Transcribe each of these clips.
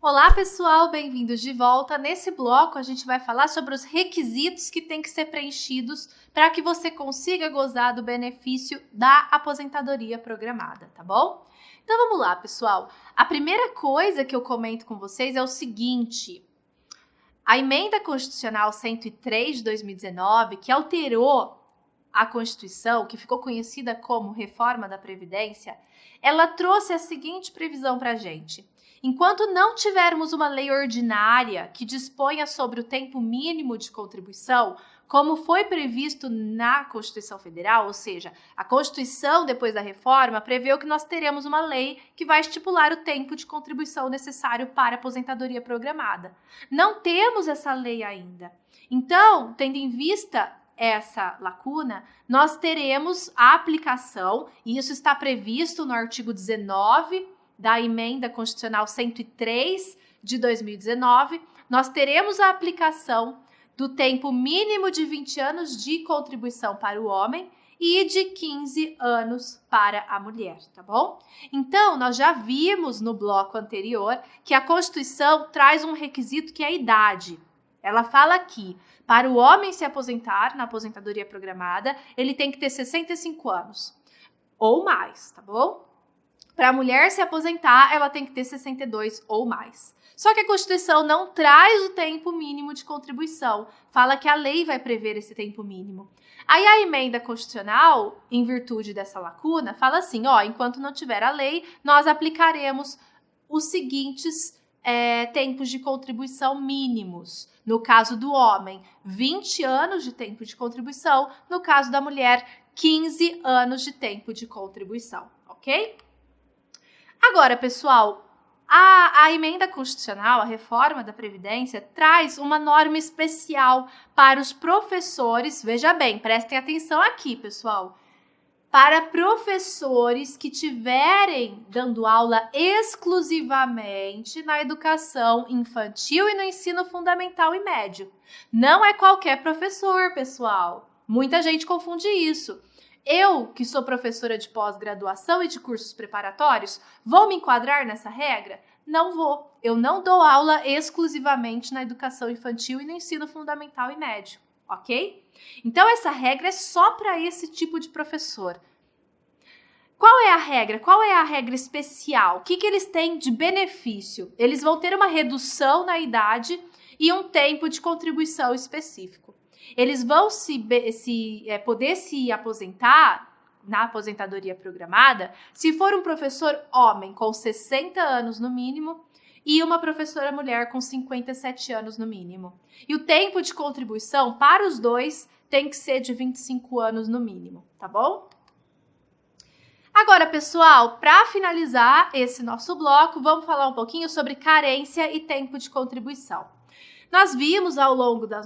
Olá pessoal, bem-vindos de volta. Nesse bloco a gente vai falar sobre os requisitos que têm que ser preenchidos para que você consiga gozar do benefício da aposentadoria programada, tá bom? Então vamos lá, pessoal. A primeira coisa que eu comento com vocês é o seguinte: a Emenda Constitucional 103 de 2019, que alterou a Constituição, que ficou conhecida como Reforma da Previdência, ela trouxe a seguinte previsão para a gente. Enquanto não tivermos uma lei ordinária que disponha sobre o tempo mínimo de contribuição, como foi previsto na Constituição Federal, ou seja, a Constituição, depois da reforma, preveu que nós teremos uma lei que vai estipular o tempo de contribuição necessário para a aposentadoria programada. Não temos essa lei ainda. Então, tendo em vista essa lacuna, nós teremos a aplicação, e isso está previsto no artigo 19 da Emenda Constitucional 103 de 2019, nós teremos a aplicação do tempo mínimo de 20 anos de contribuição para o homem e de 15 anos para a mulher, tá bom? Então, nós já vimos no bloco anterior que a Constituição traz um requisito que é a idade. Ela fala que, para o homem se aposentar na aposentadoria programada, ele tem que ter 65 anos ou mais, tá bom? Para a mulher se aposentar, ela tem que ter 62 ou mais. Só que a Constituição não traz o tempo mínimo de contribuição. Fala que a lei vai prever esse tempo mínimo. Aí a Emenda Constitucional, em virtude dessa lacuna, fala assim, enquanto não tiver a lei, nós aplicaremos os seguintes tempos de contribuição mínimos. No caso do homem, 20 anos de tempo de contribuição. No caso da mulher, 15 anos de tempo de contribuição, ok? Agora, pessoal, a Emenda Constitucional, a Reforma da Previdência, traz uma norma especial para os professores. Veja bem, prestem atenção aqui, pessoal. Para professores que estiverem dando aula exclusivamente na educação infantil e no ensino fundamental e médio. Não é qualquer professor, pessoal. Muita gente confunde isso. Eu, que sou professora de pós-graduação e de cursos preparatórios, vou me enquadrar nessa regra? Não vou. Eu não dou aula exclusivamente na educação infantil e no ensino fundamental e médio, ok? Então, essa regra é só para esse tipo de professor. Qual é a regra? Qual é a regra especial? O que eles têm de benefício? Eles vão ter uma redução na idade e um tempo de contribuição específico. Eles vão poder se aposentar na aposentadoria programada se for um professor homem com 60 anos no mínimo e uma professora mulher com 57 anos no mínimo. E o tempo de contribuição para os dois tem que ser de 25 anos no mínimo, tá bom? Agora, pessoal, para finalizar esse nosso bloco, vamos falar um pouquinho sobre carência e tempo de contribuição. Nós vimos ao longo dos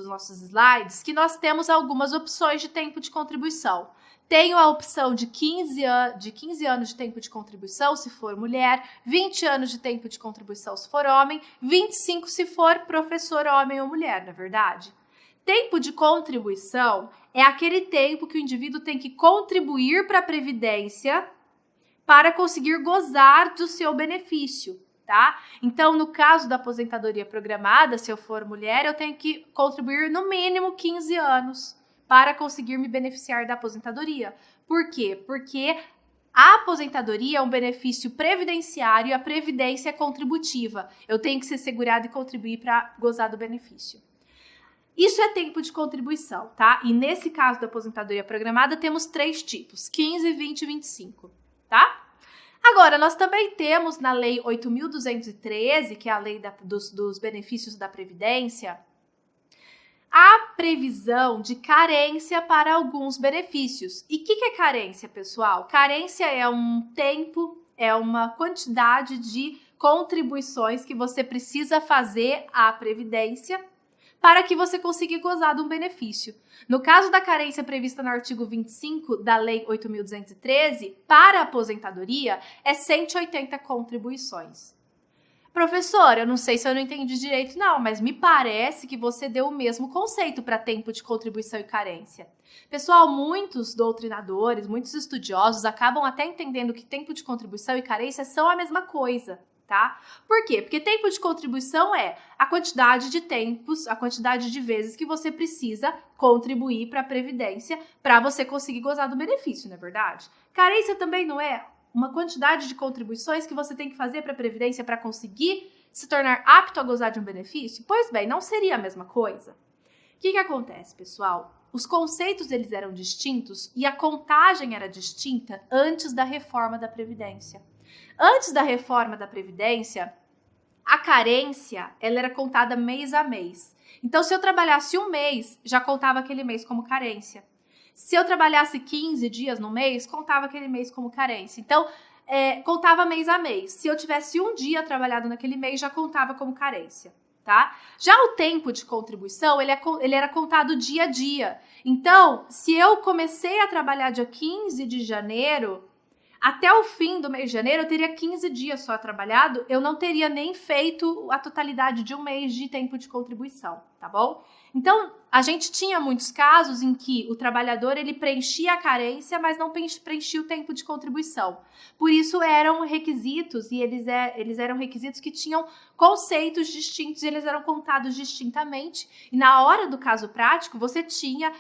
nossos slides que nós temos algumas opções de tempo de contribuição. Tenho a opção de 15 anos de tempo de contribuição se for mulher, 20 anos de tempo de contribuição se for homem, 25 se for professor homem ou mulher, não é verdade? Tempo de contribuição é aquele tempo que o indivíduo tem que contribuir para a Previdência para conseguir gozar do seu benefício. Tá? Então, no caso da aposentadoria programada, se eu for mulher, eu tenho que contribuir no mínimo 15 anos para conseguir me beneficiar da aposentadoria. Por quê? Porque a aposentadoria é um benefício previdenciário e a previdência é contributiva. Eu tenho que ser segurado e contribuir para gozar do benefício. Isso é tempo de contribuição, tá? E nesse caso da aposentadoria programada, temos 3 tipos, 15, 20 e 25, tá? Agora, nós também temos na Lei 8.213, que é a lei dos benefícios da Previdência, a previsão de carência para alguns benefícios. E o que é carência, pessoal? Carência é um tempo, é uma quantidade de contribuições que você precisa fazer à Previdência para que você consiga gozar de um benefício. No caso da carência prevista no artigo 25 da Lei 8.213, para a aposentadoria, é 180 contribuições. Professor, eu não sei se eu não entendi direito, não, mas me parece que você deu o mesmo conceito para tempo de contribuição e carência. Pessoal, muitos doutrinadores, muitos estudiosos acabam até entendendo que tempo de contribuição e carência são a mesma coisa. tá? Por quê? Porque tempo de contribuição é a quantidade de tempos, a quantidade de vezes que você precisa contribuir para a Previdência para você conseguir gozar do benefício, não é verdade? Carência também não é uma quantidade de contribuições que você tem que fazer para a Previdência para conseguir se tornar apto a gozar de um benefício? Pois bem, não seria a mesma coisa. O que acontece, pessoal? Os conceitos eles eram distintos e a contagem era distinta antes da reforma da Previdência. Antes da reforma da Previdência, a carência ela era contada mês a mês. Então, se eu trabalhasse um mês, já contava aquele mês como carência. Se eu trabalhasse 15 dias no mês, contava aquele mês como carência. Então, contava mês a mês. Se eu tivesse um dia trabalhado naquele mês, já contava como carência. Tá? Já o tempo de contribuição, ele era contado dia a dia. Então, se eu comecei a trabalhar dia 15 de janeiro, até o fim do mês de janeiro, eu teria 15 dias só trabalhado, eu não teria nem feito a totalidade de um mês de tempo de contribuição, tá bom? Então, a gente tinha muitos casos em que o trabalhador, ele preenchia a carência, mas não preenchia o tempo de contribuição. Por isso, eram requisitos, e eles eram requisitos que tinham conceitos distintos, e eles eram contados distintamente, e na hora do caso prático, você tinha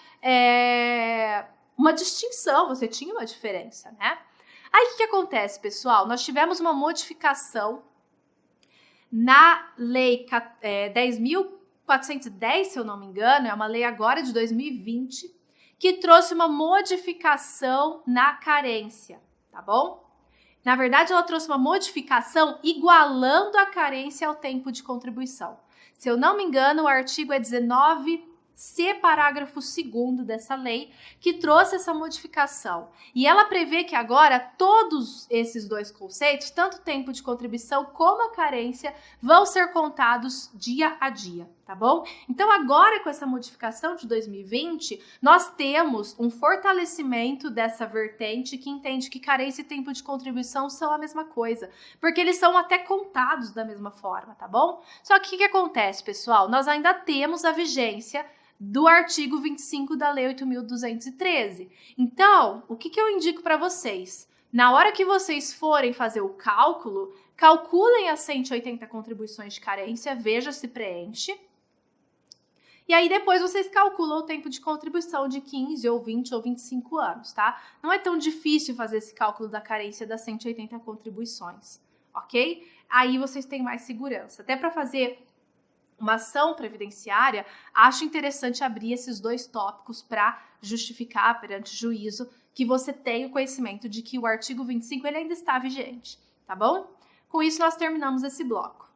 uma distinção, você tinha uma diferença, né? Aí, o que acontece, pessoal? Nós tivemos uma modificação na Lei 10.410, se eu não me engano, é uma lei agora de 2020, que trouxe uma modificação na carência, tá bom? Na verdade, ela trouxe uma modificação igualando a carência ao tempo de contribuição. Se eu não me engano, o artigo é 19C, parágrafo 2º dessa lei, que trouxe essa modificação. E ela prevê que agora todos esses dois conceitos, tanto o tempo de contribuição como a carência, vão ser contados dia a dia, tá bom? Então agora com essa modificação de 2020, nós temos um fortalecimento dessa vertente que entende que carência e tempo de contribuição são a mesma coisa, porque eles são até contados da mesma forma, tá bom? Só que o que acontece, pessoal? Nós ainda temos a vigência do artigo 25 da Lei 8.213. Então, o que eu indico para vocês? Na hora que vocês forem fazer o cálculo, calculem as 180 contribuições de carência, veja se preenche. E aí depois vocês calculam o tempo de contribuição de 15 ou 20 ou 25 anos, tá? Não é tão difícil fazer esse cálculo da carência das 180 contribuições, ok? Aí vocês têm mais segurança. Até para fazer uma ação previdenciária, acho interessante abrir esses dois tópicos para justificar perante o juízo que você tem o conhecimento de que o artigo 25 ele ainda está vigente, tá bom? Com isso, nós terminamos esse bloco.